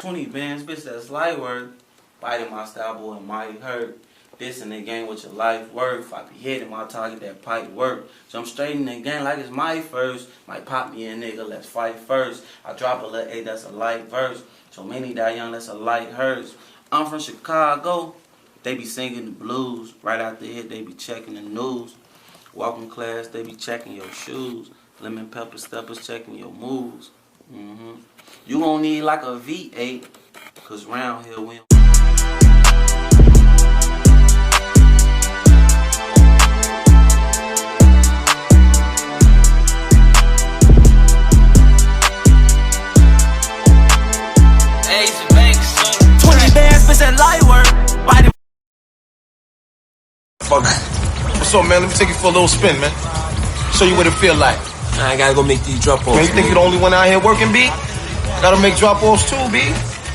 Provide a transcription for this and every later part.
20 bands, bitch, that's light work. Biting my style, boy, mighty hurt. This in the game with your life worth. I be hitting my target, that pipe work. So I'm straight in the game like it's my first. Might pop me a nigga, let's fight first. I drop a little 8, that's a light verse. So many die young, that's a light hurts. I'm from Chicago. They be singing the blues. Right after hit, they be checking the news. Welcome class, they be checking your shoes. Lemon pepper steppers checking your moves. You gon' need like a V8, cause round here we What's up, man? Let me take you for a little spin, man. Show you what it feel like. I gotta go make these drop-offs. Man, you think you're the only one out here working, B? Gotta make drop-offs too, B.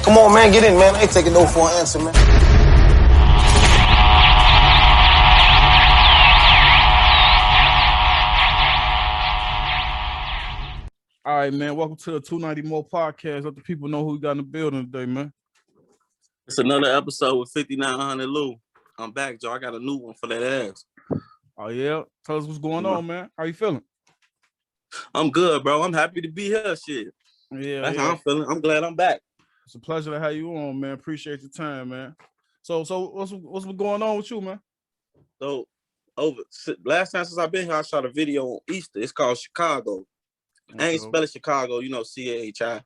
Come on, man, get in, man. I ain't taking no for an answer, man. All right, man. Welcome to the 290 Moe podcast. Let the people know who we got in the building today, man. It's another episode with 5900 Lou. I'm back, Joe. I got a new one for that ass. Oh, yeah? Tell us what's going on, man. How you feeling? I'm good, bro. I'm happy to be here, shit. Yeah, That's how I'm feeling. I'm glad I'm back. It's a pleasure to have you on, man. Appreciate your time, man. So what's going on with you, man? So, last time since I've been here, I shot a video on Easter. It's called Chicago. I ain't spelling Chicago, you know, C-A-H-I.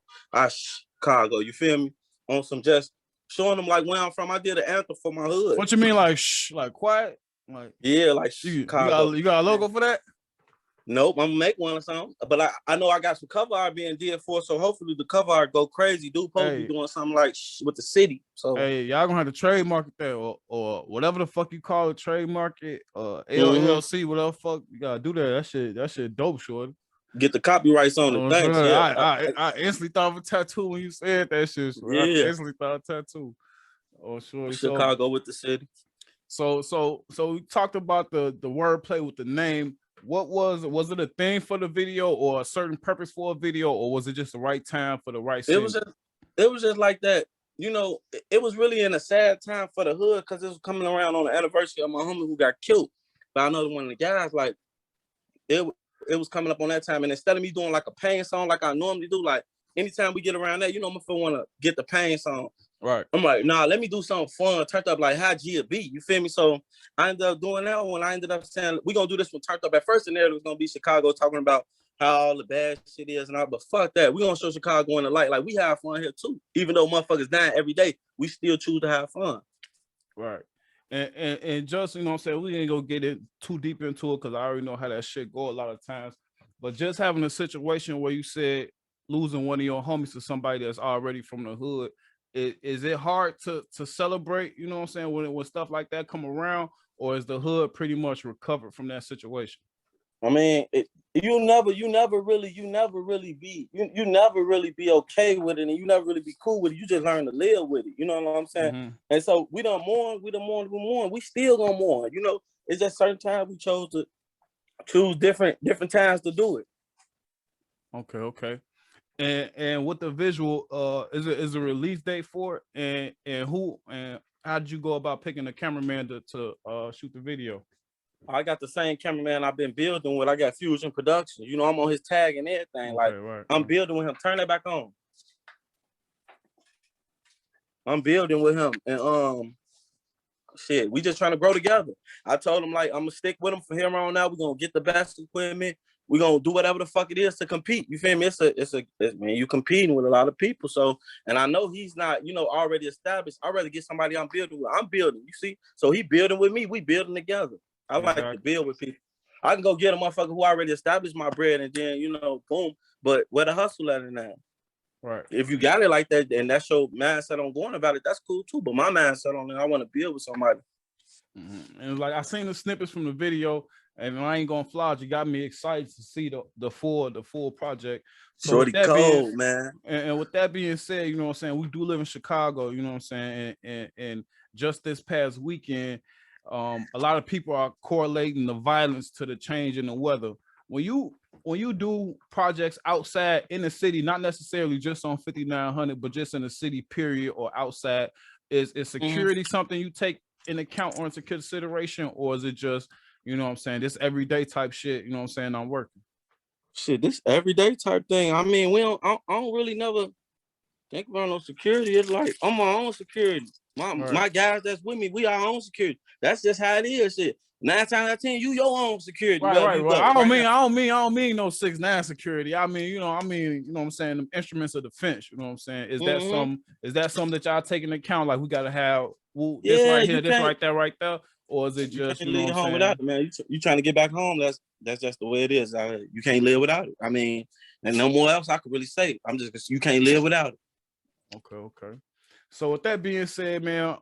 Chicago, you feel me? On some just showing them like where I'm from. I did an anthem for my hood. What you mean, like quiet? Like yeah, like Chicago. You got a logo for that? Nope, I'm gonna make one or something. But I know I got some cover art being did for, so hopefully the cover art go crazy. Dude, supposed to be doing something like with the city. So hey, y'all gonna have to trademark it there or whatever the fuck you call it, trademark it, LLC, whatever the fuck you gotta do that. That shit dope, shorty. Get the copyrights on it. Thanks. Yeah. I instantly thought of a tattoo when you said that shit. So yeah. I instantly thought of a tattoo. Oh, sure. Chicago with the city. So we talked about the wordplay with the name. What was it a thing for the video or a certain purpose for a video, or was it just the right time for the right scene? It was just like that. You know, it was really in a sad time for the hood because it was coming around on the anniversary of my homie who got killed by another one of the guys. Like it was coming up on that time, and instead of me doing like a pain song like I normally do, like anytime we get around that, you know, I'm gonna want to get the pain song. Right. I'm like, nah, let me do something fun, turned up like high G a beat. You feel me? So I ended up doing that one. I ended up saying, we're gonna do this one turned up. At first, the narrative was gonna be Chicago talking about how all the bad shit is and all, but fuck that. We're gonna show Chicago in the light. Like we have fun here too. Even though motherfuckers dying every day, we still choose to have fun. Right. And just, you know what I'm saying, we ain't gonna get it too deep into it because I already know how that shit go a lot of times. But just having a situation where you said losing one of your homies to somebody that's already from the hood, is it hard to celebrate, you know what I'm saying, when stuff like that come around, or is the hood pretty much recovered from that situation? I mean, you never really be okay with it, and you never really be cool with it. You just learn to live with it. You know what I'm saying? And so we mourn. We still gonna mourn. You know, it's just certain times we chose to choose different times to do it. Okay. And with the visual, is a release date for it, and who and how did you go about picking a cameraman to shoot the video? I got the same cameraman I've been building with. I got Fusion Production. You know, I'm on his tag and everything. I'm building with him. Turn that back on. I'm building with him, and shit, we just trying to grow together. I told him like I'm gonna stick with him from here on out. We're gonna get the best equipment. We're gonna do whatever the fuck it is to compete. You feel me? Man, you competing with a lot of people. So, and I know he's not, you know, already established. I'd rather get somebody I'm building with. I'm building, you see? So he building with me, we building together. I like to build with people. I can go get a motherfucker who already established my bread and then, you know, boom. But where the hustle at it now? Right. If you got it like that, and that's your mindset on going about it, that's cool too. But my mindset on it, I want to build with somebody. And like I seen the snippets from the video, and I ain't gonna fly. You got me excited to see the full project. So Shorty cold, man. And with that being said, you know what I'm saying, we do live in Chicago. You know what I'm saying, and just this past weekend, a lot of people are correlating the violence to the change in the weather. When you when you do projects outside in the city, not necessarily just on 5900, but just in the city period or outside, is security something you take in account or into consideration, or is it just, you know what I'm saying, this everyday type shit, you know what I'm saying, I'm working? Shit, this everyday type thing. I mean, I don't really never think about no security. It's like I'm my own security. My guys that's with me, we our own security. That's just how it is. Shit. 9 times out of 10, you your own security. Right. You Well, go. I don't mean no 6ix9ine security. I mean, you know what I'm saying, the instruments of defense. You know what I'm saying? Is that something that y'all take into account? Like we gotta have this right here, this right there, or is it just you leave home without it, man? You trying to get back home? That's just the way it is. You can't live without it. I mean, and no more else I could really say. You can't live without it. Okay. So with that being said, man,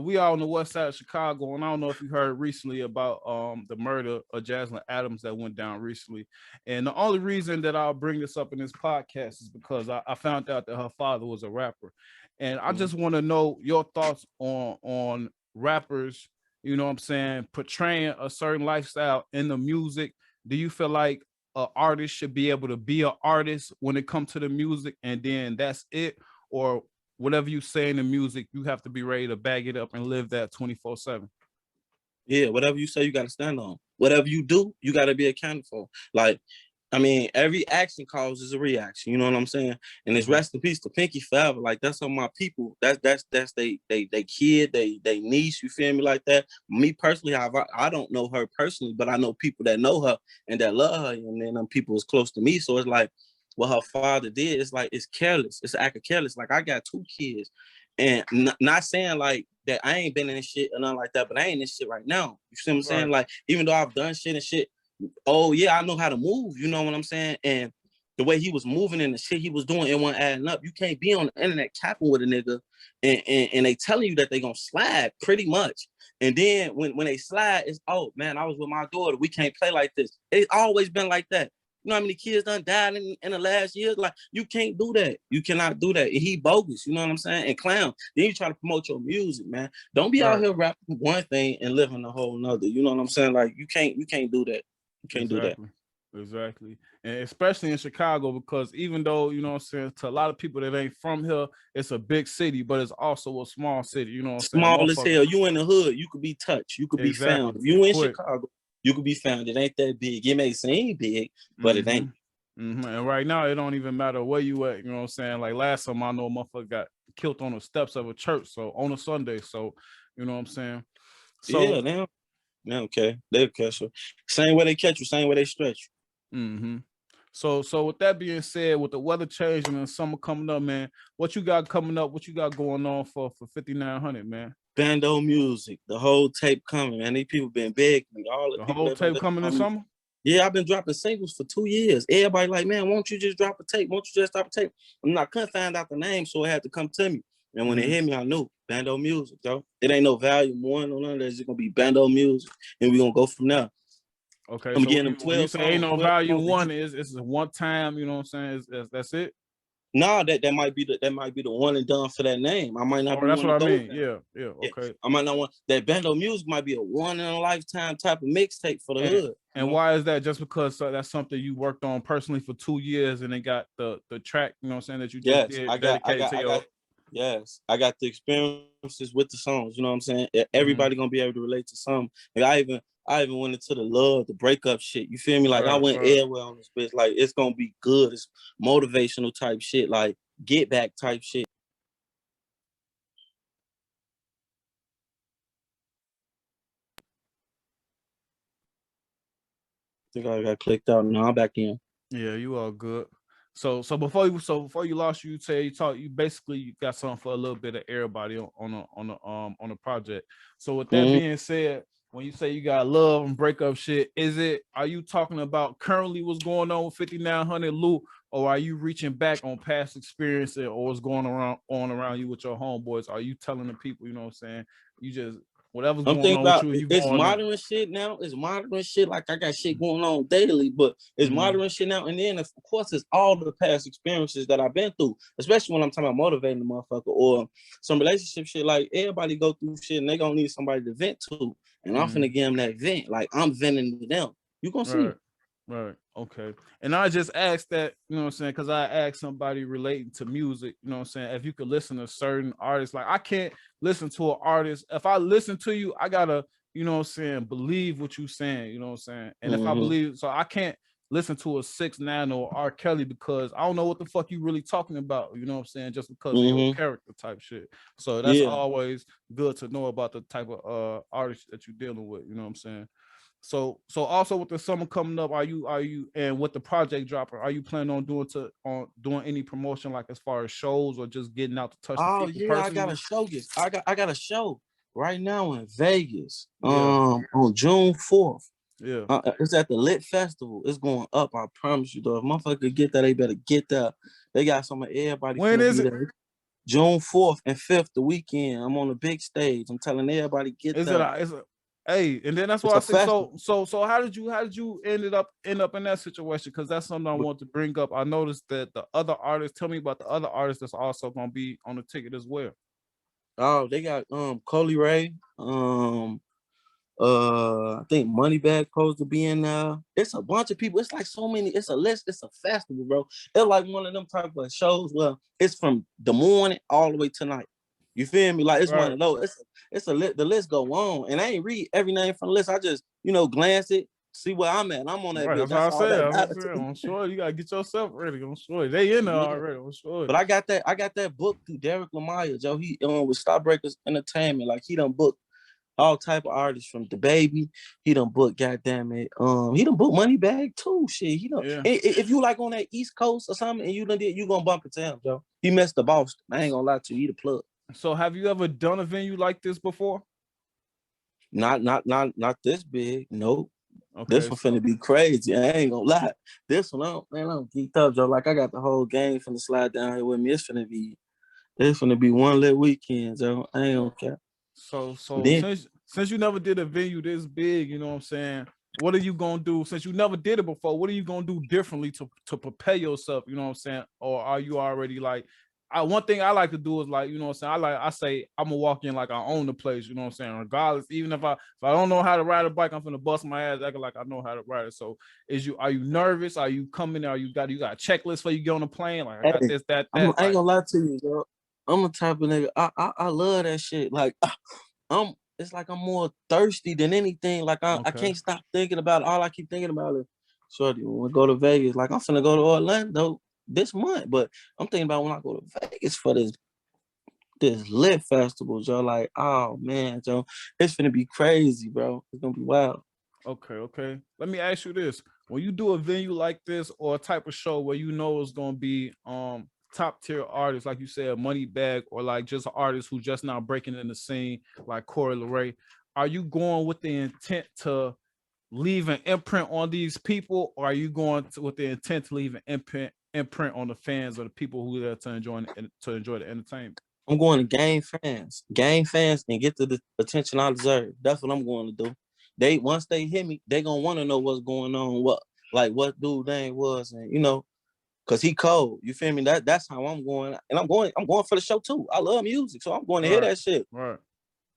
we are on the west side of Chicago, and I don't know if you heard recently about the murder of Jaslyn Adams that went down recently. And the only reason that I'll bring this up in this podcast is because I found out that her father was a rapper. And I just want to know your thoughts on rappers, you know what I'm saying, portraying a certain lifestyle in the music. Do you feel like an artist should be able to be an artist when it comes to the music, and then that's it? Or whatever you say in the music, you have to be ready to bag it up and live that 24/7. Yeah, whatever you say, you got to stand on. Whatever you do, you got to be accounted for. Like, I mean, every action causes a reaction. You know what I'm saying? And it's rest in peace to Pinky forever. Like, that's on my people. That's they kid, they niece. You feel me? Like that. Me personally, I don't know her personally, but I know people that know her and that love her, and then people is close to me. So it's like, what her father did, it's like, it's careless. It's an act of careless. Like, I got 2 kids, and not saying like that I ain't been in this shit or nothing like that, but I ain't in this shit right now. You see what I'm saying? Like, even though I've done shit and shit, oh yeah, I know how to move. You know what I'm saying? And the way he was moving and the shit he was doing, it wasn't adding up. You can't be on the internet capping with a nigga and they telling you that they gonna slide pretty much. And then when they slide, it's, oh man, I was with my daughter. We can't play like this. It's always been like that. You know how many kids done died in the last years? Like, you can't do that. You cannot do that. And he bogus, you know what I'm saying? And clown. Then you try to promote your music, man. Don't be out here rapping one thing and living a whole nother. You know what I'm saying? Like, you can't do that. You can't do that. Exactly. And especially in Chicago, because even though, you know what I'm saying, to a lot of people that ain't from here, it's a big city, but it's also a small city. You know what I'm saying? Small as hell. You in the hood, you could be touched. You could be found. If you in Chicago, you could be found. It ain't that big. It may seem big, but it ain't. And right now, it don't even matter where you at. You know what I'm saying? Like last time, I know a motherfucker got killed on the steps of a church, so on a Sunday. So, you know what I'm saying? So yeah, they don't care. They'll catch you. Same way they catch you, same way they stretch you. So with that being said, with the weather changing and summer coming up, man, what you got coming up? What you got going on for 5900, man? Bando music, the whole tape coming, man. These people been begging me. All the whole tape coming in summer? Yeah, I've been dropping singles for 2 years. Everybody like, man, won't you just drop a tape? Won't you just drop a tape? I couldn't find out the name, so it had to come to me. And when they hear me, I knew Bando music, yo. It ain't no volume 1 or none of that. It's just gonna be Bando music, and we're gonna go from there. Okay, I'm so getting them 12 you say ain't no volume 1, it's a one time, you know what I'm saying? That's it? No, that might be the one and done for that name. I might not be. That's what I mean. Yeah, okay. I might not want that. Bando music might be a one in a lifetime type of mixtape for the hood. And why is that? Just because that's something you worked on personally for 2 years, and they got the track, you know what I'm saying, that you just did dedicated to your. Yes, I got the experiences with the songs. You know what I'm saying? Everybody gonna be able to relate to some. Like I even went into the breakup shit. You feel me? Like I went everywhere on this bitch. Like it's gonna be good. It's motivational type shit. Like get back type shit. I think I got clicked out. Now I'm back in. Yeah, you all good. So before you lost, you basically got something for a little bit of everybody on the project. So with that being said, when you say you got love and breakup shit, are you talking about currently what's going on with 5900 Lou, or are you reaching back on past experience or what's going around you with your homeboys? Are you telling the people, you know what I'm saying, you just whatever's going on with you? It's modern shit now. It's modern shit. Like I got shit going on daily, but it's modern shit now. And then of course it's all the past experiences that I've been through, especially when I'm talking about motivating the motherfucker or some relationship shit. Like everybody go through shit and they gonna need somebody to vent to. And I'm finna give them that vent. Like I'm venting to them. You gonna see. Right. Okay. And I just asked that, you know what I'm saying? Because I asked somebody relating to music, you know what I'm saying? If you could listen to certain artists, like I can't listen to an artist. If I listen to you, I gotta, you know what I'm saying, believe what you saying, you know what I'm saying? And if I believe, so I can't listen to a 6ix9ine or R. Kelly because I don't know what the fuck you really talking about, you know what I'm saying? Just because of your character type shit. So that's Yeah. always good to know about the type of artist that you're dealing with, you know what I'm saying? So also with the summer coming up, are you and with the project dropping, are you planning on doing any promotion like as far as shows or just getting out to touch the Oh people yeah, I got personally? a show. I got a show right now in Vegas. Yeah, On June 4th. yeah. It's at the Lit Festival. It's going up. I promise you, though. If motherfucker get that, they better get that. They got some of everybody When finna is be it? there. June 4th and 5th, the weekend. I'm on the big stage. I'm telling everybody get Is it that. a, is it hey, and then that's It's why I a say festival. so how did you end up in that situation? Because that's something I want to bring up. I noticed that the other artists, tell me about the other artists that's also gonna be on the ticket as well. Oh, they got Coley Ray, I think Moneybag supposed to be in there. It's a bunch of people. It's like so many. It's a list. It's a festival, bro. It's like one of them type of shows where it's from the morning all the way tonight. You feel me? Like it's one Right. of those. The list go on, and I ain't read every name from the list. I just glance it, see where I'm at. And I'm on that Right, bitch. that's what That's I all said. that That's what I matters to said. me. I'm sure you gotta get yourself ready. I'm sure they in there Yeah. already. I'm sure. But I got that book through Derek Lamaya, Joe. He with Stopbreakers Entertainment. Like he done booked all type of artists from the baby. He done booked, goddamn it. He done booked Moneybag too. Shit, he done. Yeah. If you like on that East Coast or something, and you gonna bump into him, Joe. He messed the Boston. I ain't gonna lie to you. He the plug. So have you ever done a venue like this before? Not this big. Nope. This Okay, one finna be crazy. I ain't gonna lie. This one, I'm geeked up, Joe. Like I got the whole game finna slide down here with me. It's finna be one lit weekend, Joe. I ain't gonna care. so Then since you never did a venue this big, you know what I'm saying? What are you gonna do since you never did it before? What are you gonna do differently to prepare yourself? You know what I'm saying? Or are you already like? One thing I like to do is like, you know what I'm saying? I say I'm gonna walk in like I own the place, you know what I'm saying? Regardless, even if I don't know how to ride a bike, I'm gonna bust my ass acting like I know how to ride it. So are you nervous? Are you coming? Are you got a checklist for you get on the plane? Like I got hey, this, that, I ain't like gonna lie to you, Joe. I'm the type of nigga. I love that shit. Like it's like I'm more thirsty than anything. Like I okay. can't stop thinking about it. All I keep thinking about is, shorty, when we go to Vegas, like I'm finna go to Orlando this month, but I'm thinking about when I go to Vegas for this lit festival, Joe. Like, oh man, Joe, it's finna be crazy, bro. It's gonna be wild. Okay. Let me ask you this. When you do a venue like this or a type of show where you know it's gonna be top tier artists, like you said, Moneybag, or like just artists who just now breaking in the scene, like Corey LeRae, are you going with the intent to leave an imprint on these people, or are you going with the intent to leave an imprint on the fans or the people who are there to enjoy the entertainment? I'm going to game fans, and get the attention I deserve. That's what I'm going to do. Once they hit me, they gonna want to know what's going on, what dude Dane was, and cause he cold. You feel me? That's how I'm going, and I'm going for the show too. I love music, so I'm going to hear Right, that shit right.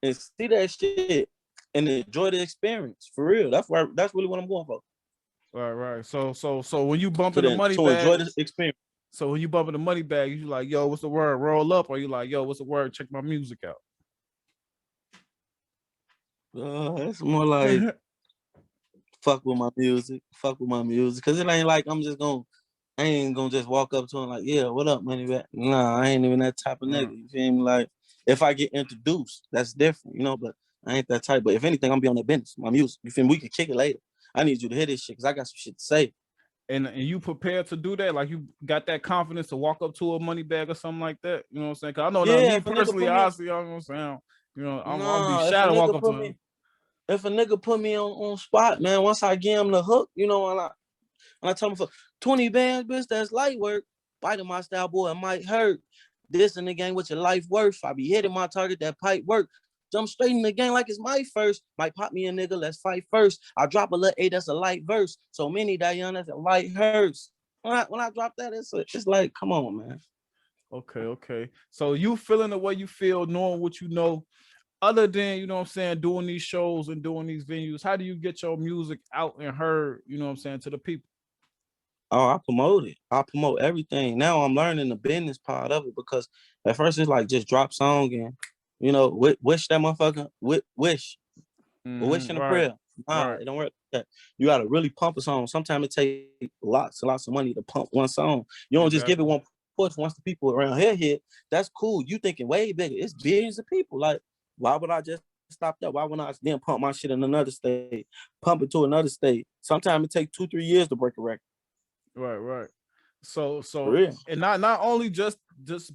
and see that shit and enjoy the experience for real. That's really what I'm going for. Right. So when you bump in the money To bag, enjoy the experience. so when you bump in the money bag, you like, yo, what's the word? Roll up, or you like, yo, what's the word? Check my music out. It's more like fuck with my music, cause it ain't like I ain't gonna just walk up to him like, yeah, what up, money back? Nah, I ain't even that type of Right. nigga. You feel me? Like, if I get introduced, that's different, but I ain't that type. But if anything, I'm be on that business, my music. You feel me? We can kick it later. I need you to hear this shit because I got some shit to say. And you prepared to do that? Like you got that confidence to walk up to a money bag or something like that? You know what I'm saying? Cause I know now Yeah, me if a nigga personally, put me, honestly, you know what I'm saying? I'm gonna be nah, shy to walk up to him. if a nigga put me on spot, man, once I give him the hook, when I tell him for 20 bands, bitch, that's light work. Biting my style, boy, it might hurt. This in the game with your life worth. I be hitting my target, that pipe work. Jump straight in the game like it's my first. Might pop me a nigga, let's fight first. I drop a little 8, that's a light verse. So many die young, that's a light hurts. When I drop that, it's like, come on, man. Okay. So you feeling the way you feel, knowing what you know. other than, you know what I'm saying, doing these shows and doing these venues, how do you get your music out and heard, you know what I'm saying, to the people? Oh, I promote it. I promote everything. Now I'm learning the business part of it because at first it's like just drop song and wish that motherfucker wish. A wish and a Right, prayer. Nah, right. it don't work like that. You gotta really pump a song. Sometimes it takes lots and lots of money to pump one song. You don't just give it Exactly. one push once the people around here hit. That's cool. You thinking way bigger. It's billions of people. Like, why would I just stop that? Why would I then pump my shit in another state, pump it to another state? Sometimes it takes 2-3 years to break a record. Right, right. For So real. and not only just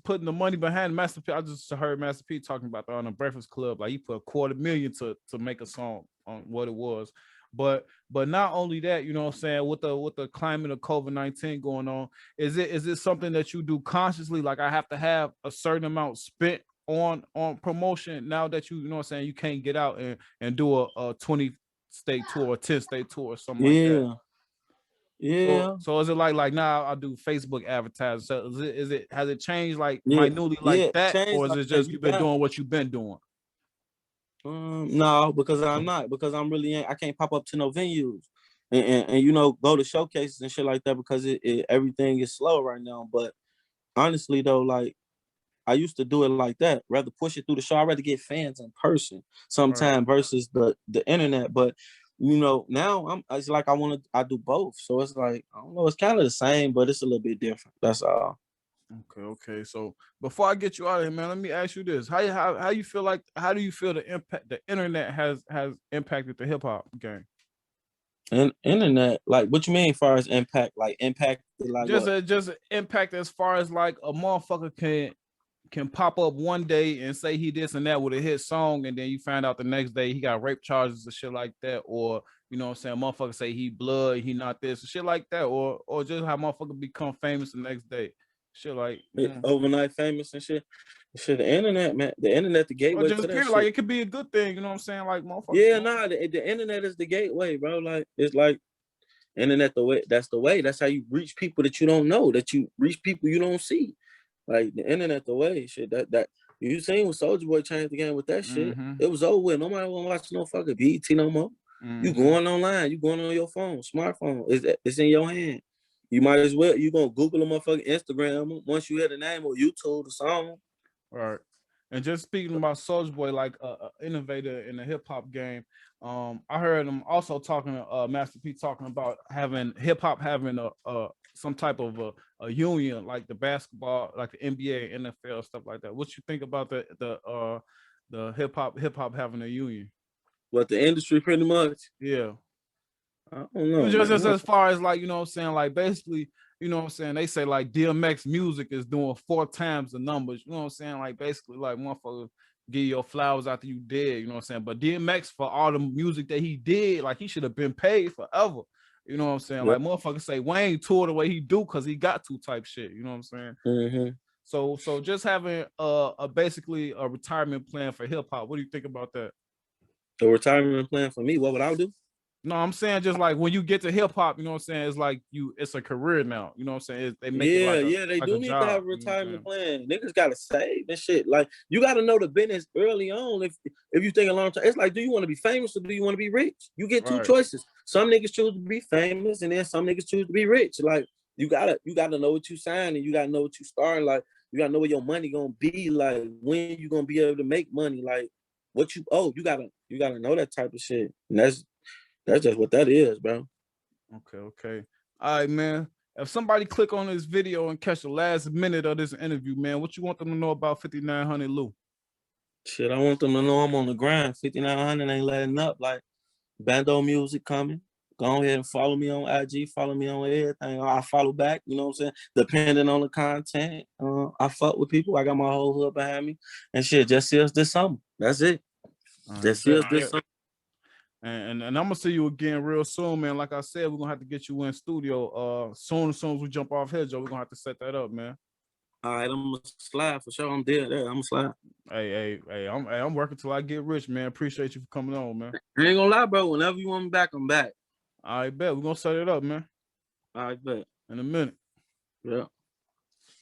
putting the money behind Master P. I just heard Master P talking about that on the Breakfast Club. Like he put $250,000 to make a song on what it was. But not only that, you know what I'm saying, with the climate of COVID-19 going on, is it something that you do consciously? Like I have to have a certain amount spent on promotion now that you know what I'm saying, you can't get out and do a 20 state tour or 10 state tour or something like that. Yeah. Yeah. So is it like now I do Facebook advertising? So is it has it changed like Yeah. minutely like Yeah. that, Change or is like it that. just You you've been got doing what you've been doing? No, because I'm not. Because I'm really I can't pop up to no venues and go to showcases and shit like that because everything is slow right now. But honestly though, like I used to do it like that. Rather push it through the show. I'd rather get fans in person Right. sometime versus the internet. But now it's like I do both. So it's like I don't know. It's kind of the same, but it's a little bit different. That's all. Okay. So before I get you out of here, man, let me ask you this: how you feel like how do you feel the impact the internet has impacted the hip hop game? And internet, like what you mean as far as impact? Like impact like what? Just impact as far as like a motherfucker can pop up one day and say he this and that with a hit song, and then you find out the next day he got rape charges and shit like that, or you know what I'm saying, motherfucker say he blood, he not this, shit like that, or just how motherfucker become famous the next day, shit like, Overnight famous and shit. Shit, the internet, man. The internet, the or gateway to just that period, like shit. it could be a good thing, you know what I'm saying, like Yeah, motherfucker. nah, the internet is the gateway, bro. Like it's like internet the way. That's the way. That's how you reach people that you don't know. That you reach people you don't see. Like the internet the way. Shit, that you seen when Soldier Boy changed the game with that shit. Mm-hmm. It was over with. Nobody wanna watch no fucking BET no more. You Mm-hmm. going online. You going on your phone, smartphone. It's in your hand. You might as well. You gonna Google a motherfucking Instagram once you hear the name or YouTube the song. Right. And just speaking about Soulja Boy, like a innovator in the hip hop game, I heard him also talking, Master P talking about having hip hop having a some type of a union, like the basketball, like the NBA, NFL, stuff like that. What you think about the hip hop having a union? What the industry pretty much. Yeah. I don't know, Just man. as far as like, you know what I'm saying, like basically, you know what I'm saying, they say like DMX music is doing 4 times the numbers, you know what I'm saying, like basically like motherfucker give your flowers after you dead, you know what I'm saying, but DMX for all the music that he did, like he should have been paid forever, you know what I'm saying, Yeah. like motherfucker say Wayne toured the way he do because he got to type shit, you know what I'm saying. Mm-hmm. So just having a basically a retirement plan for hip hop, what do you think about that? The retirement plan for me, what would I do? No, I'm saying just like when you get to hip hop, you know what I'm saying? It's like it's a career now. You know what I'm saying? They make it Yeah, they like a do need to have job. a You know what I'm retirement saying? plan. Niggas gotta save and shit. Like you gotta know the business early on. If you think a long time, it's like, do you want to be famous or do you want to be rich? You get two Right. choices. Some niggas choose to be famous, and then some niggas choose to be rich. Like you gotta know what you sign, and you gotta know what you start. Like you gotta know where your money gonna be. Like when you gonna be able to make money. Like what you owe. You gotta know that type of shit. And that's just what that is, bro. Okay. All right, man. If somebody click on this video and catch the last minute of this interview, man, what you want them to know about 5900 Lou? Shit, I want them to know I'm on the grind. 5900 ain't letting up. Like bando music coming. Go ahead and follow me on IG. Follow me on everything. I follow back. You know what I'm saying? Depending on the content, I fuck with people. I got my whole hood behind me, and shit. Just see us this summer. That's it. Just see us this summer. And I'm gonna see you again real soon, man. Like I said, we're gonna have to get you in studio. Soon as we jump off here, Joe, we're gonna have to set that up, man. All right, I'm gonna slide for sure. I'm dead there. I'm gonna slide. Hey, I'm working till I get rich, man. Appreciate you for coming on, man. I ain't gonna lie, bro. Whenever you want me back, I'm back. I bet we're gonna set it up, man. All right, bet. In a minute. Yeah.